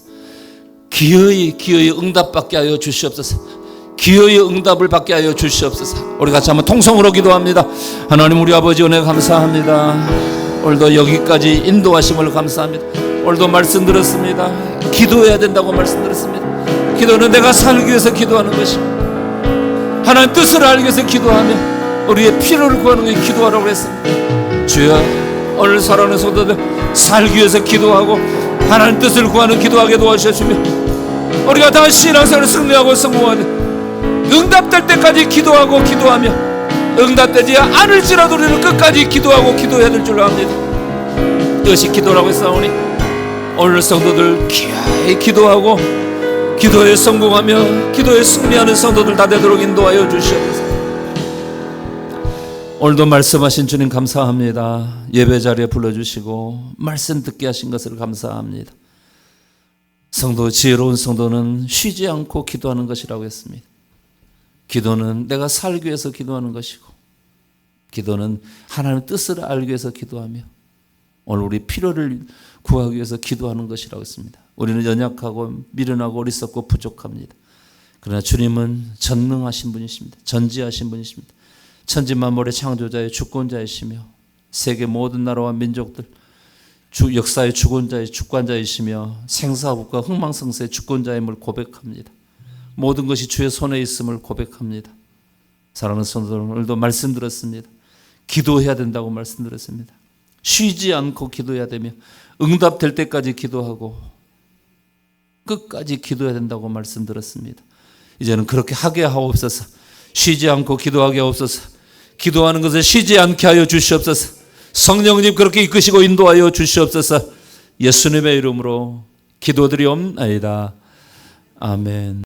기어이 응답받게 하여 주시옵소서. 기어이 응답을 받게 하여 주시옵소서. 우리 같이 한번 통성으로 기도합니다. 하나님, 우리 아버지 은혜 감사합니다. 오늘도 여기까지 인도하심을 감사합니다. 오늘도 말씀 들었습니다. 기도해야 된다고 말씀 들었습니다. 기도는 내가 살기 위해서 기도하는 것이, 하나님 뜻을 알기 위해서 기도하며 우리의 필요를 구하는 게 기도하라고 했습니다. 주여, 오늘 살아가는 성도들 살기 위해서 기도하고 하나님 뜻을 구하는 기도하게 도와주시며 우리가 다시 신앙생활을 승리하고 성공하는 응답될 때까지 기도하고 기도하며 응답되지 않을지라도 우리는 끝까지 기도하고 기도해야 될 줄 압니다. 이것이 기도라고 했사오니 오늘 성도들 귀하게 기도하고 기도에 성공하며 기도에 승리하는 성도들 다 되도록 인도하여 주시옵소서. 오늘도 말씀하신 주님 감사합니다. 예배 자리에 불러주시고 말씀 듣게 하신 것을 감사합니다. 성도, 지혜로운 성도는 쉬지 않고 기도하는 것이라고 했습니다. 기도는 내가 살기 위해서 기도하는 것이고, 기도는 하나님의 뜻을 알기 위해서 기도하며 오늘 우리 필요를 구하기 위해서 기도하는 것이라고 했습니다. 우리는 연약하고 미련하고 어리석고 부족합니다. 그러나 주님은 전능하신 분이십니다. 전지하신 분이십니다. 천지만물의 창조자의 주권자이시며 세계 모든 나라와 민족들 역사의 주권자의 주관자이시며 생사국과 흥망성쇠의 주권자임을 고백합니다. 모든 것이 주의 손에 있음을 고백합니다. 사랑하는 성도들, 오늘도 말씀 들었습니다. 기도해야 된다고 말씀드렸습니다. 쉬지 않고 기도해야 되며 응답될 때까지 기도하고 끝까지 기도해야 된다고 말씀드렸습니다. 이제는 그렇게 하게 하옵소서. 쉬지 않고 기도하게 하옵소서. 기도하는 것을 쉬지 않게 하여 주시옵소서. 성령님 그렇게 이끄시고 인도하여 주시옵소서. 예수님의 이름으로 기도드리옵나이다. 아멘.